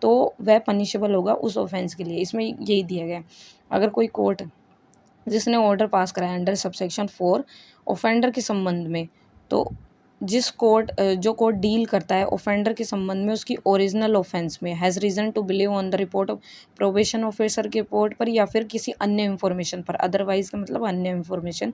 तो वह पनिशेबल होगा उस ऑफेंस के लिए। इसमें यही दिया गया है। अगर कोई कोर्ट जिसने ऑर्डर पास कराया अंडर सबसेक्शन 4 ऑफेंडर के संबंध में, तो जो कोर्ट डील करता है ऑफेंडर के संबंध में उसकी ओरिजिनल ऑफेंस में, has reason to believe on the report of probation officer के रिपोर्ट पर या फिर किसी अन्य इन्फॉर्मेशन पर, अदरवाइज का मतलब अन्य information,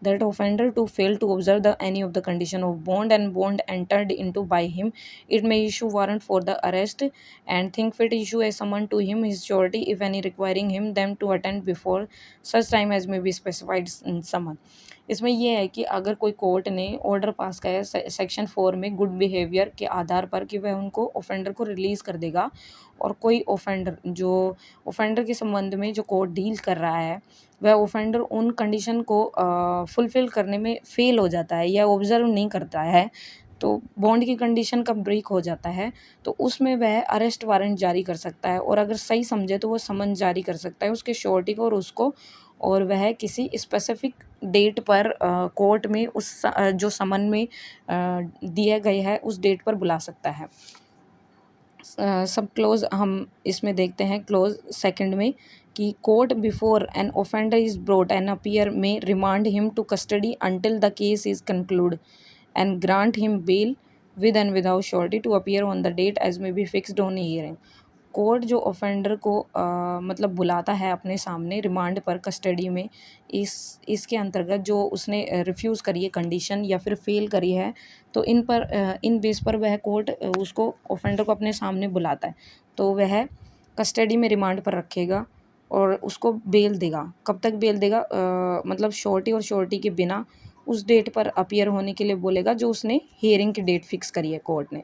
that offender to fail to observe the any of the condition of bond and bond entered into by him, it may issue warrant for the arrest and think fit issue a summon to him his surety if any requiring him them to attend before such time as may be specified in summon. इसमें यह है कि अगर कोई court ने order पास किया है section 4 में गुड बिहेवियर के आधार पर कि वह उनको ऑफेंडर को रिलीज़ कर देगा, और कोई ऑफेंडर के संबंध में जो कोर्ट डील कर रहा है वह ऑफेंडर उन कंडीशन को फुलफ़िल करने में फ़ेल हो जाता है या ऑब्ज़र्व नहीं करता है, तो बॉन्ड की कंडीशन का ब्रेक हो जाता है, तो उसमें वह अरेस्ट वारंट जारी कर सकता है और अगर सही समझे तो वो समन जारी कर सकता है उसके श्योरिटी को और वह किसी स्पेसिफिक डेट पर कोर्ट में जो समन में दिए गए है उस डेट पर बुला सकता है। सब क्लोज हम इसमें देखते हैं क्लोज सेकंड में कि court before an offender is brought an appear में remand him to custody until the case is conclude and grant him bail with and without surety to appear on the date as may be fixed on hearing। Court जो offender को मतलब बुलाता है अपने सामने remand पर custody में, इसके अंतर्गत जो उसने रिफ्यूज़ करी है कंडीशन या फिर फेल करी है, तो इन बेस पर वह कोर्ट उसको ऑफेंडर को अपने सामने बुलाता है, तो वह कस्टडी में रिमांड पर रखेगा और उसको बेल देगा। कब तक बेल देगा? मतलब श्योरिटी और श्योरिटी के बिना उस डेट पर अपीयर होने के लिए बोलेगा जो उसने हियरिंग की डेट फिक्स करी है कोर्ट ने।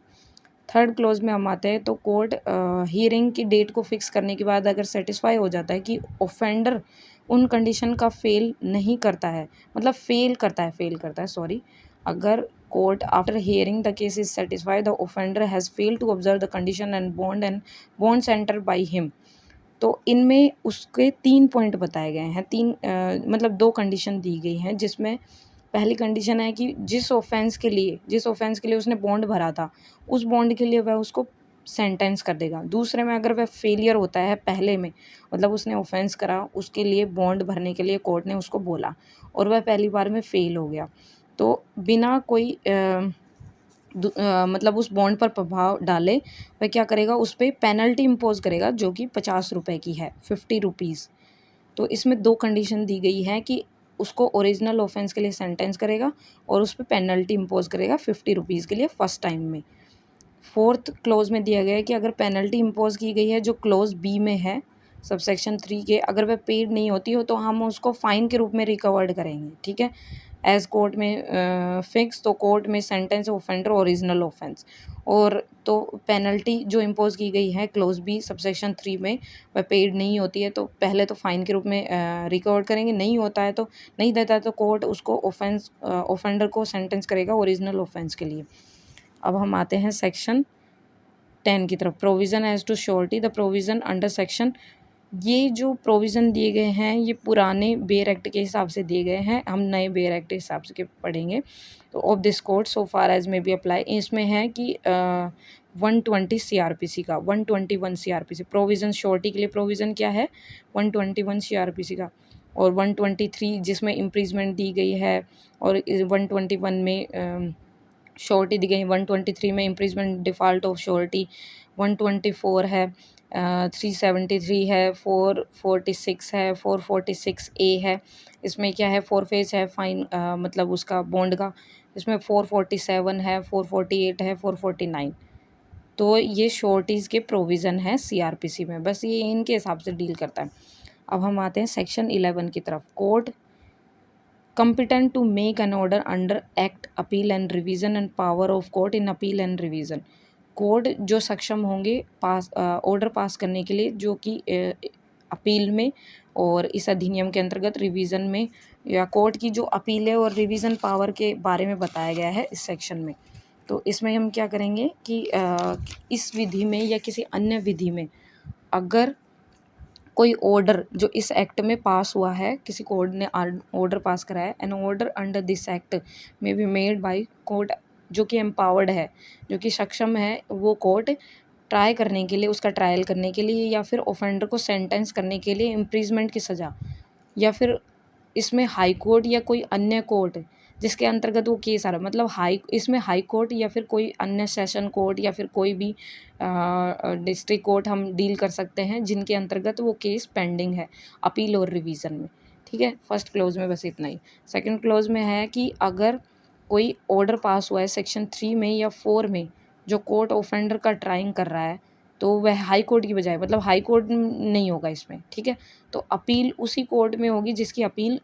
थर्ड क्लॉज में हम आते हैं तो कोर्ट हियरिंग की डेट को फिक्स करने के बाद अगर सेटिस्फाई हो जाता है कि ऑफेंडर उन कंडीशन का फेल करता है सॉरी, अगर court after hearing the case is satisfied the offender has failed to observe the condition and bonds enter by him, तो इनमें उसके 3 पॉइंट बताए गए हैं। मतलब 2 कंडीशन दी गई हैं, जिसमें पहली कंडीशन है कि जिस ऑफेंस के लिए उसने बॉन्ड भरा था, उस बॉन्ड के लिए वह उसको सेंटेंस कर देगा। दूसरे में अगर वह फेलियर होता है पहले में, मतलब उसने ऑफेंस करा, उसके लिए बॉन्ड भरने के लिए कोर्ट ने उसको बोला और वह पहली बार में फेल हो गया, तो बिना कोई मतलब उस बॉन्ड पर प्रभाव डाले वह क्या करेगा, उस पर पेनल्टी इम्पोज करेगा जो कि 50 रुपये की है, 50 रुपीज़। तो इसमें 2 कंडीशन दी गई है कि उसको ओरिजिनल ऑफेंस के लिए सेंटेंस करेगा और उस पर पेनल्टी इम्पोज करेगा 50 रुपीज़ के लिए फर्स्ट टाइम में। फोर्थ क्लोज में दिया गया है कि अगर पेनल्टी इम्पोज की गई है जो क्लोज बी में है सबसेक्शन 3 के, अगर वह पेड नहीं होती हो तो हम उसको फ़ाइन के रूप में रिकवर्ड करेंगे, ठीक है, एज कोर्ट में फिक्स। तो कोर्ट में सेंटेंस ऑफेंडर ओरिजिनल ऑफेंस, और तो पेनल्टी जो इम्पोज की गई है क्लोज बी सबसेक्शन 3 में वह पेड नहीं होती है तो पहले तो फ़ाइन के रूप में रिकवर करेंगे, नहीं होता है तो नहीं देता है तो कोर्ट उसको ऑफेंडर को सेंटेंस करेगा ओरिजिनल ऑफेंस के लिए। अब हम आते हैं सेक्शन 10 की तरफ, provision as to surety. The provision under section, ये जो प्रोविज़न दिए गए हैं ये पुराने बेयर एक्ट के हिसाब से दिए गए हैं, हम नए बेयर एक्ट के हिसाब से पढ़ेंगे। तो of this code so far as may be apply, इसमें है कि 120 CRPC का 121 CRPC प्रोविज़न श्योरिटी के लिए प्रोविज़न क्या है 121 CRPC का, और 123 जिसमें इम्प्रीजमेंट दी गई है, और 121 में श्योरिटी दी गई, 123 में इम्प्रीजमेंट डिफ़ॉल्ट ऑफ श्योरिटी, 124 है, 373 है, 446 है, 446A है, इसमें क्या है 4 फेज है फाइन मतलब उसका बॉन्ड का, इसमें 447 है, 448 है, 449। तो ये श्योरिटीज़ के प्रोविज़न है CRPC में, बस ये इनके हिसाब से डील करता है। अब हम आते हैं सेक्शन 11 की तरफ। Court competent to make an order under act appeal and revision and power of court in appeal and revision। Court जो सक्षम होंगे ऑर्डर पास करने के लिए, जो कि अपील में और इस अधिनियम के अंतर्गत रिवीजन में, या कोर्ट की जो अपील है और रिवीजन पावर के बारे में बताया गया है इस सेक्शन में। तो इसमें हम क्या करेंगे कि इस विधि में या किसी अन्य विधि में अगर कोई ऑर्डर जो इस एक्ट में पास हुआ है, किसी कोर्ट ने ऑर्डर पास करा है, an order under this act may be made by court, जो कि एम्पावर्ड है, जो कि सक्षम है वो कोर्ट ट्राई करने के लिए, उसका ट्रायल करने के लिए, या फिर ऑफेंडर को सेंटेंस करने के लिए इम्प्रिजमेंट की सज़ा, या फिर इसमें हाई कोर्ट या कोई अन्य कोर्ट जिसके अंतर्गत वो केस आ रहा है, मतलब इसमें हाई कोर्ट या फिर कोई अन्य सेशन कोर्ट या फिर कोई भी डिस्ट्रिक्ट कोर्ट हम डील कर सकते हैं जिनके अंतर्गत वो केस पेंडिंग है अपील और रिवीजन में। ठीक है, फर्स्ट क्लोज में बस इतना ही। सेकंड क्लोज में है कि अगर कोई ऑर्डर पास हुआ है सेक्शन 3 में या 4 में, जो कोर्ट ऑफेंडर का ट्राइंग कर रहा है, तो वह हाई कोर्ट की बजाय, मतलब हाई कोर्ट नहीं होगा इसमें, ठीक है, तो अपील उसी कोर्ट में होगी जिसकी अपील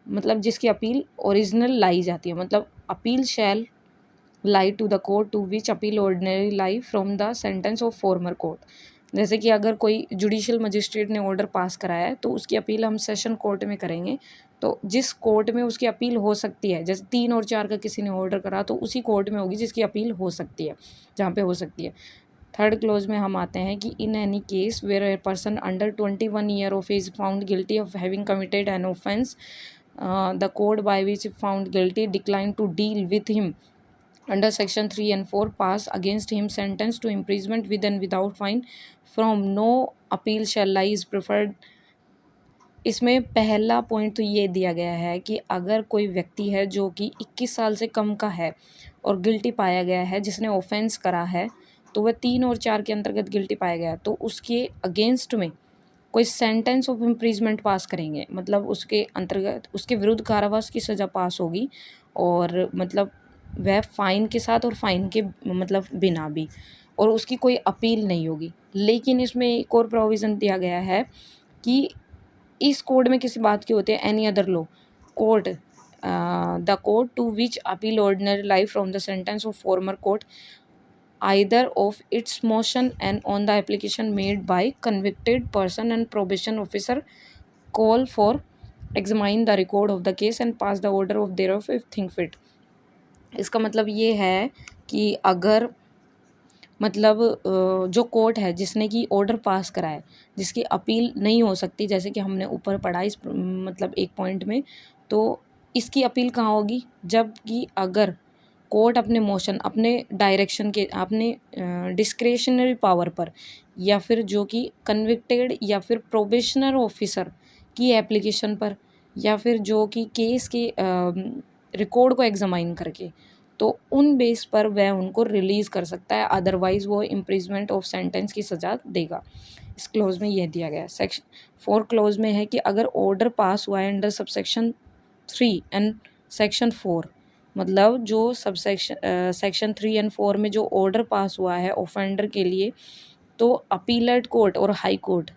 मतलब जिसकी अपील ओरिजिनल लाई जाती है, मतलब appeal shall lie to the court to which appeal ordinary lie from the sentence of former court. जैसे कि अगर कोई जुडिशियल मजिस्ट्रेट ने ऑर्डर पास कराया है तो उसकी अपील हम सेशन कोर्ट में करेंगे, तो जिस कोर्ट में उसकी अपील हो सकती है, जैसे 3 और 4 का किसी ने ऑर्डर करा तो उसी कोर्ट में होगी जिसकी अपील हो सकती है, जहाँ पे हो सकती है। थर्ड क्लोज में हम आते हैं कि in any case where a person under 21 year of age found guilty of having committed an offence, the court by which found guilty decline to deal with him under section 3 and 4 pass against him sentence to imprisonment with and without fine from no appeal shall lie is preferred। इसमें पहला point तो ये दिया गया है कि अगर कोई व्यक्ति है जो कि 21 साल से कम का है और गिल्टी पाया गया है, जिसने ऑफेंस करा है, तो वह 3 और 4 के अंतर्गत गिल्टी पाया गया है, तो उसके अगेंस्ट में कोई सेंटेंस ऑफ इम्प्रिजमेंट पास करेंगे, मतलब उसके अंतर्गत उसके विरुद्ध कारावास की सज़ा पास होगी, और मतलब वह फ़ाइन के साथ और फ़ाइन के मतलब बिना भी, और उसकी कोई अपील नहीं होगी। लेकिन इसमें एक और प्रोविज़न दिया गया है कि इस कोड में किसी बात के होते हैं any other law court, the court to which appeal ordinary life from the sentence of former court either of its motion and on the application made by convicted person and probation officer call for examine the record of the case and pass the order of thereof if think fit। इसका मतलब ये है कि अगर मतलब जो court है जिसने कि ऑर्डर पास करा है, जिसकी अपील नहीं हो सकती, जैसे कि हमने ऊपर पढ़ा इस मतलब एक पॉइंट में, तो इसकी अपील कहाँ होगी, जबकि अगर कोर्ट अपने मोशन, अपने डायरेक्शन के, अपने डिस्क्रेशनरी पावर पर, या फिर जो कि कन्विक्टेड या फिर प्रोबेशनर ऑफिसर की एप्लीकेशन पर, या फिर जो कि केस के रिकॉर्ड को एग्जामाइन करके, तो उन बेस पर वह उनको रिलीज़ कर सकता है, अदरवाइज़ वो इम्प्रिजमेंट ऑफ सेंटेंस की सज़ा देगा। इस क्लोज में यह दिया गया है। सेक्शन 4 क्लोज में है कि अगर ऑर्डर पास हुआ है अंडर सबसेक्शन 3 एंड सेक्शन 4, मतलब जो सेक्शन 3 एंड 4 में जो ऑर्डर पास हुआ है ऑफेंडर के लिए, तो अपीलेट कोर्ट और high court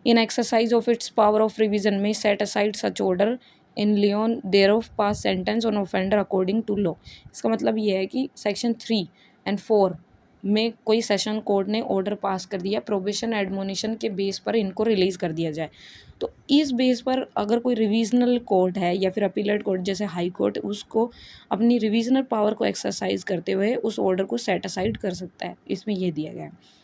in exercise of its power of revision में set aside such order in lieu thereof pass sentence on offender according to law. इसका मतलब ये है कि सेक्शन 3 एंड 4 में कोई सेशन कोर्ट ने ऑर्डर पास कर दिया, प्रोबेशन एडमोनिशन के बेस पर इनको रिलीज़ कर दिया जाए, तो इस बेस पर अगर कोई रिवीजनल कोर्ट है या फिर अपीलेट कोर्ट जैसे हाई कोर्ट, उसको अपनी रिवीजनल पावर को एक्सरसाइज करते हुए उस ऑर्डर को सेट असाइड कर सकता है। इसमें यह दिया गया है।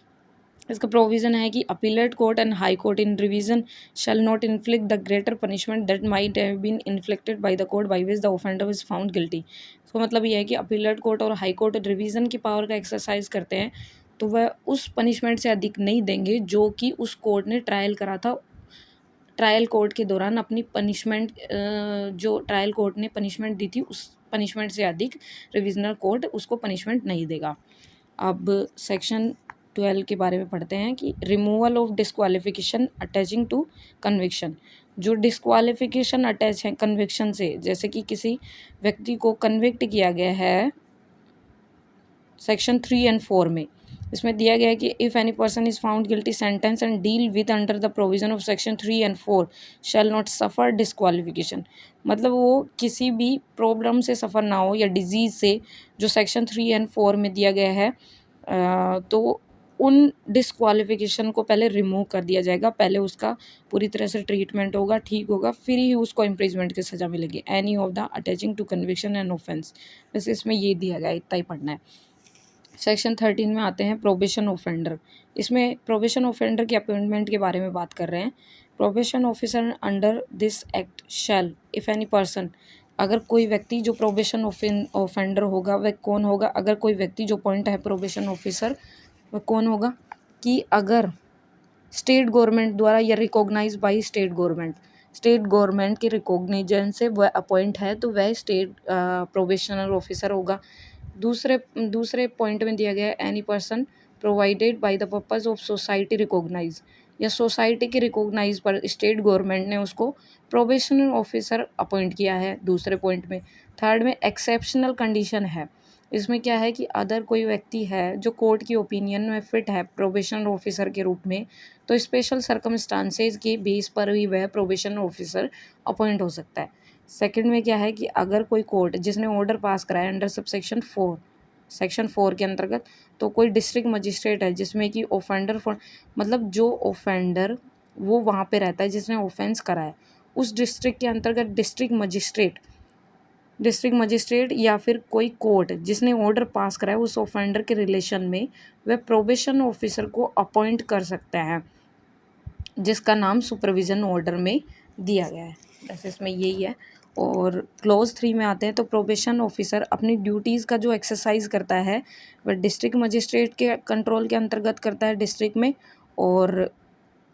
इसका प्रोविज़न है कि appellate court and high court in revision shall not inflict the greater punishment that might have been inflicted by the court by which the offender is found guilty. इसका मतलब यह है कि अपीलेट कोर्ट और high court revision की power का exercise करते हैं, तो वह उस पनिशमेंट से अधिक नहीं देंगे जो कि उस कोर्ट ने ट्रायल करा था। ट्रायल कोर्ट के दौरान अपनी पनिशमेंट, जो ट्रायल कोर्ट ने पनिशमेंट दी थी उस पनिशमेंट से अधिक रिविजनल कोर्ट उसको पनिशमेंट नहीं देगा। अब सेक्शन 12 के बारे में पढ़ते हैं कि removal of disqualification attaching to conviction. जो डिस्क्वालिफिकेशन अटैच है कन्विक्शन से, जैसे कि किसी व्यक्ति को कन्विक्ट किया गया है सेक्शन 3 एंड 4 में, इसमें दिया गया है कि if any person is found guilty sentence and deal with under the provision of section 3 and 4 shall not suffer disqualification. मतलब वो किसी भी प्रॉब्लम से सफ़र ना हो या डिजीज़ से, जो सेक्शन 3 एंड 4 में दिया गया है, तो उन डिस्क्वालिफिकेशन को पहले रिमूव कर दिया जाएगा। पहले उसका पूरी तरह से ट्रीटमेंट होगा, ठीक होगा, फिर ही उसको इम्प्रिजमेंट की सज़ा मिलेगी। Any of the attaching to conviction and offence. बस इसमें ये दिया गया, इतना ही पढ़ना है। सेक्शन 13 में आते हैं प्रोबेशन ऑफेंडर। इसमें प्रोबेशन ऑफेंडर के अपॉइंटमेंट के बारे में बात कर रहे हैं। Probation officer under this act shall if any person, अगर कोई व्यक्ति जो प्रोबेशन ऑफेंडर होगा वह कौन होगा? अगर कोई व्यक्ति जो पॉइंट है प्रोबेशन ऑफिसर वह कौन होगा कि अगर स्टेट गवर्नमेंट द्वारा या रिकॉग्नाइज बाई स्टेट गवर्नमेंट के रिकॉग्निजन से वह अपॉइंट है तो वह स्टेट प्रोबेशनर ऑफिसर होगा। दूसरे पॉइंट में दिया गया है any person provided by the purpose of society recognise, या सोसाइटी के रिकॉग्नाइज पर स्टेट गवर्नमेंट ने उसको प्रोबेशनर ऑफिसर अपॉइंट किया है, दूसरे पॉइंट में। थर्ड में एक्सेप्शनल कंडीशन है। इसमें क्या है कि अदर कोई व्यक्ति है जो कोर्ट की ओपिनियन में फिट है प्रोबेशनर ऑफिसर के रूप में, तो स्पेशल सर्कमस्टांसेस के बेस पर ही वह प्रोबेशनर ऑफिसर अपॉइंट हो सकता है। सेकंड में क्या है कि अगर कोई कोर्ट जिसने ऑर्डर पास कराया अंडर सबसेक्शन 4, सेक्शन 4 के अंतर्गत, तो कोई डिस्ट्रिक्ट मजिस्ट्रेट है जिसमें कि ऑफेंडर मतलब जो ऑफेंडर वो वहाँ पे रहता है जिसने ऑफेंस करा है, उस डिस्ट्रिक्ट के अंतर्गत डिस्ट्रिक्ट मजिस्ट्रेट या फिर कोई कोर्ट जिसने ऑर्डर पास कराया उस ऑफेंडर के रिलेशन में वह प्रोबेशन ऑफिसर को अपॉइंट कर सकता है, जिसका नाम सुपरविजन ऑर्डर में दिया गया है। बस इसमें यही है। और क्लॉज 3 में आते हैं तो प्रोबेशन ऑफिसर अपनी ड्यूटीज़ का जो एक्सरसाइज करता है वह डिस्ट्रिक्ट मजिस्ट्रेट के कंट्रोल के अंतर्गत करता है डिस्ट्रिक्ट में, और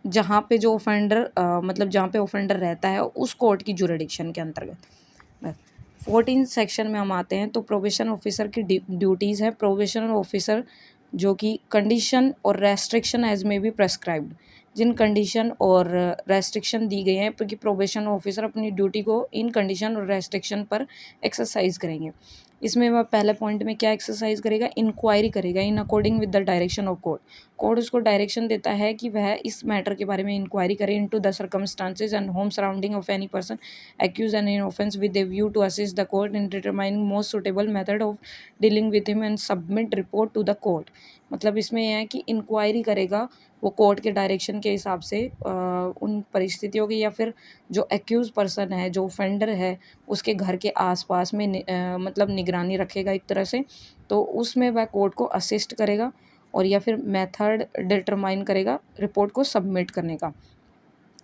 जहाँ पे जो ऑफेंडर मतलब जहाँ पे ऑफेंडर रहता है उस कोर्ट की जुरिडिक्शन के अंतर्गत। 14 सेक्शन में हम आते हैं तो प्रोबेशन ऑफिसर की ड्यूटीज़ है। प्रोबेशनर ऑफिसर जो कि कंडीशन और रेस्ट्रिक्शन एज में भी प्रेस्क्राइब्ड, जिन कंडीशन और रेस्ट्रिक्शन दी गई हैं क्योंकि प्रोबेशन ऑफिसर अपनी ड्यूटी को इन कंडीशन और रेस्ट्रिक्शन पर एक्सरसाइज करेंगे। इसमें वह पहले पॉइंट में क्या एक्सरसाइज करेगा? इंक्वायरी करेगा in according with the direction of court. Court उसको डायरेक्शन देता है कि वह इस मैटर के बारे में इंक्वायरी करे into the circumstances and home surrounding of any person accuse and in offence with a view to assist the court in determining most suitable method of dealing with him and submit report to the court. मतलब इसमें यह है कि inquiry करेगा वो court के direction के हिसाब से उन परिस्थितियों की, या फिर जो एक्यूज पर्सन है जो ऑफेंडर है उसके घर के आसपास में मतलब निगरानी रखेगा एक तरह से, तो उसमें वह कोर्ट को असिस्ट करेगा, और या फिर मेथड डिटरमाइन करेगा रिपोर्ट को सबमिट करने का।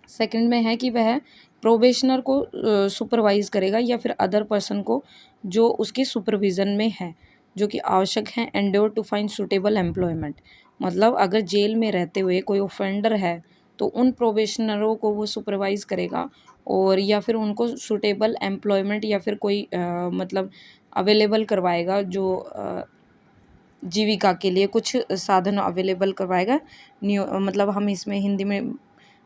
सेकंड में है कि वह प्रोबेशनर को सुपरवाइज करेगा या फिर अदर पर्सन को जो उसके सुपरविज़न में है, जो कि आवश्यक है endure to find suitable employment. मतलब अगर जेल में रहते हुए कोई ऑफेंडर है तो उन प्रोबेशनरों को वो सुपरवाइज करेगा, और या फिर उनको सुटेबल एम्प्लॉयमेंट या फिर कोई मतलब अवेलेबल करवाएगा, जो जीविका के लिए कुछ साधन अवेलेबल करवाएगा। मतलब हम इसमें हिंदी में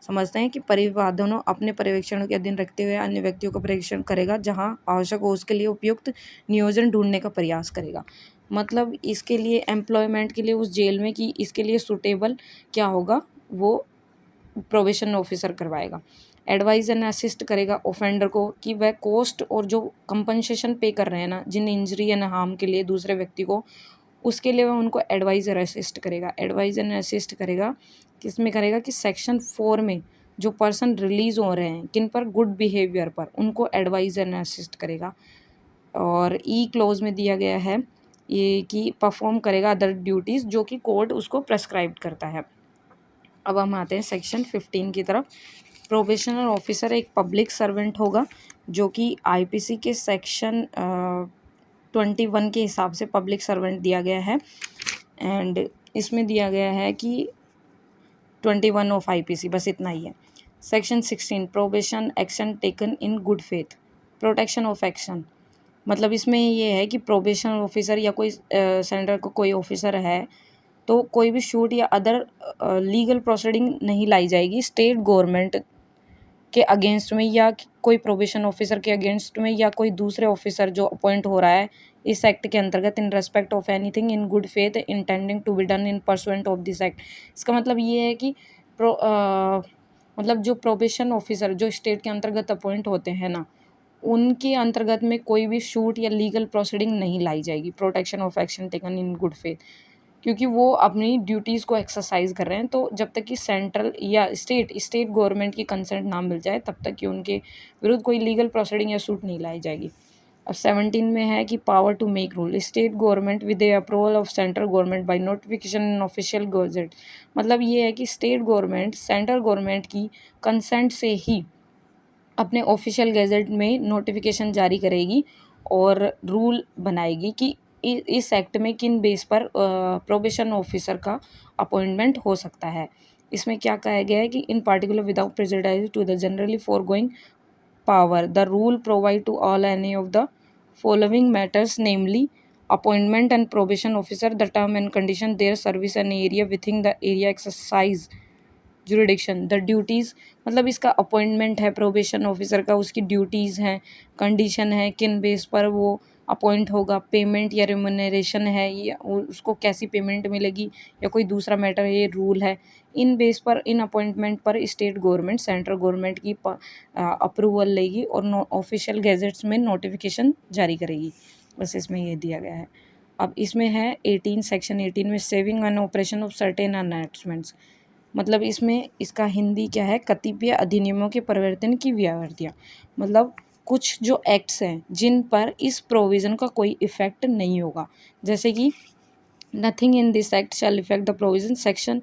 समझते हैं कि परिवादनों अपने पर्यवेक्षण के अधीन रखते हुए अन्य व्यक्तियों का परीक्षण करेगा, जहां आवश्यक हो उसके लिए उपयुक्त नियोजन ढूंढने का प्रयास करेगा। मतलब इसके लिए एम्प्लॉयमेंट के लिए उस जेल में कि इसके लिए सूटेबल क्या होगा वो प्रोबेशन ऑफिसर करवाएगा। एडवाइज एंड असिस्ट करेगा ऑफेंडर को कि वह कॉस्ट और जो कंपनसेशन पे कर रहे हैं ना जिन इंजरी एंड हार्म के लिए दूसरे व्यक्ति को, उसके लिए वह उनको एडवाइज और असिस्ट करेगा। एडवाइज एंड असिस्ट करेगा किस में करेगा कि सेक्शन 4 में जो पर्सन रिलीज़ हो रहे हैं किन पर, गुड बिहेवियर पर, उनको एडवाइज एंड असिस्ट करेगा। और ई क्लोज में दिया गया है ये कि परफॉर्म करेगा अदर ड्यूटीज़ जो कि कोर्ट उसको प्रेस्क्राइब करता है। अब हम आते हैं सेक्शन 15 की तरफ। प्रोबेशनर ऑफिसर एक पब्लिक सर्वेंट होगा जो कि आईपीसी के सेक्शन 21 के हिसाब से पब्लिक सर्वेंट दिया गया है, एंड इसमें दिया गया है कि 21 ऑफ आईपीसी, बस इतना ही है। Section 16 probation action taken in good faith, protection of action. मतलब इसमें ये है कि प्रोबेशन ऑफिसर या कोई सेंटर का कोई ऑफिसर है तो कोई भी शूट या अदर लीगल प्रोसीडिंग नहीं लाई जाएगी स्टेट गवर्नमेंट के अगेंस्ट में या कोई प्रोबेशन ऑफिसर के अगेंस्ट में या कोई दूसरे ऑफिसर जो अपॉइंट हो रहा है इस एक्ट के अंतर्गत in respect of anything in good faith intending to be done in pursuant of this act. इसका मतलब ये है कि मतलब जो प्रोबेशन ऑफिसर जो स्टेट के अंतर्गत अपॉइंट होते हैं ना, उनके अंतर्गत में कोई भी शूट या लीगल प्रोसीडिंग नहीं लाई जाएगी, protection of action taken in good faith, क्योंकि वो अपनी ड्यूटीज़ को एक्सरसाइज कर रहे हैं। तो जब तक कि सेंट्रल या स्टेट गवर्नमेंट की कंसेंट ना मिल जाए तब तक कि उनके विरुद्ध कोई लीगल प्रोसीडिंग या सूट नहीं लाई जाएगी। अब 17 में है कि power to make rule state government with the approval of central government by notification in official gazette. मतलब ये है कि स्टेट गवर्नमेंट सेंट्रल गवर्नमेंट की कंसेंट से ही अपने ऑफिशियल गैजेट में नोटिफिकेशन जारी करेगी और रूल बनाएगी कि इस एक्ट में किन बेस पर प्रोबेशन ऑफिसर का अपॉइंटमेंट हो सकता है। इसमें क्या कहा गया है कि in particular without prejudice to the generally foregoing power the rule provide to all any of the following matters, namely appointment and probation officer, the term and condition, their service and area within the area exercise jurisdiction, the duties. मतलब इसका appointment है probation officer का, उसकी duties हैं, condition है किन base पर वो अपॉइंट होगा, पेमेंट या रिम्यूनरेशन है या उसको कैसी पेमेंट मिलेगी या कोई दूसरा मैटर है, ये रूल है। इन बेस पर इन अपॉइंटमेंट पर स्टेट गवर्नमेंट सेंट्रल गवर्नमेंट की अप्रूवल लेगी और ऑफिशियल गैजेट्स में नोटिफिकेशन जारी करेगी। बस इसमें ये दिया गया है। अब इसमें है 18 सेक्शन 18 में saving and operation of certain announcements. मतलब इसमें इसका हिंदी क्या है, कतिपय अधिनियमों के परिवर्तन की व्यावृत्तियाँ। मतलब कुछ जो एक्ट्स हैं जिन पर इस प्रोविज़न का कोई इफ़ेक्ट नहीं होगा, जैसे कि nothing in this act shall effect the provision section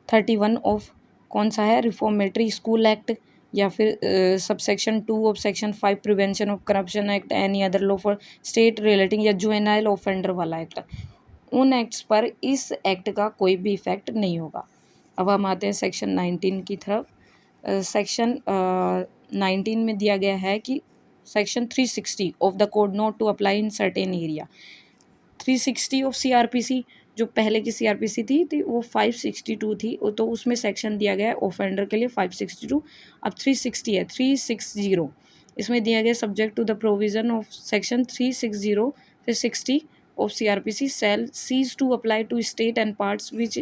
31 of कौन सा है, रिफॉर्मेटरी स्कूल एक्ट, या फिर subsection 2 of section 5 prevention of corruption act, any other law for state relating या जुवेनाइल ऑफेंडर वाला एक्ट। उन एक्ट्स पर इस एक्ट का कोई भी इफेक्ट नहीं होगा। अब हम आते हैं सेक्शन 19 की तरफ। सेक्शन 19 में दिया गया है कि section 360 of the code not to apply in certain area. 360 of CrPC, जो पहले की सीआरपीसी थी वो 562 थी, तो उसमें सेक्शन दिया गया है ऑफेंडर के लिए 562। अब 360 है 360, इसमें दिया गया subject to the provision of section 360 से 60 of CrPC shall cease to apply to state and parts which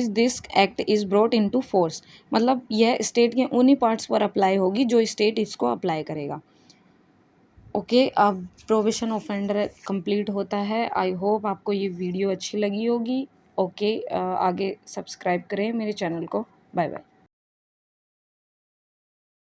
this act is brought in to force. मतलब यह स्टेट के उन्हीं पार्ट्स पर अप्लाई होगी जो स्टेट इसको अप्लाई करेगा। ओके, अब प्रोविशन ऑफेंडर कंप्लीट होता है। आई होप आपको ये वीडियो अच्छी लगी होगी। ओके, आगे सब्सक्राइब करें मेरे चैनल को। Bye bye.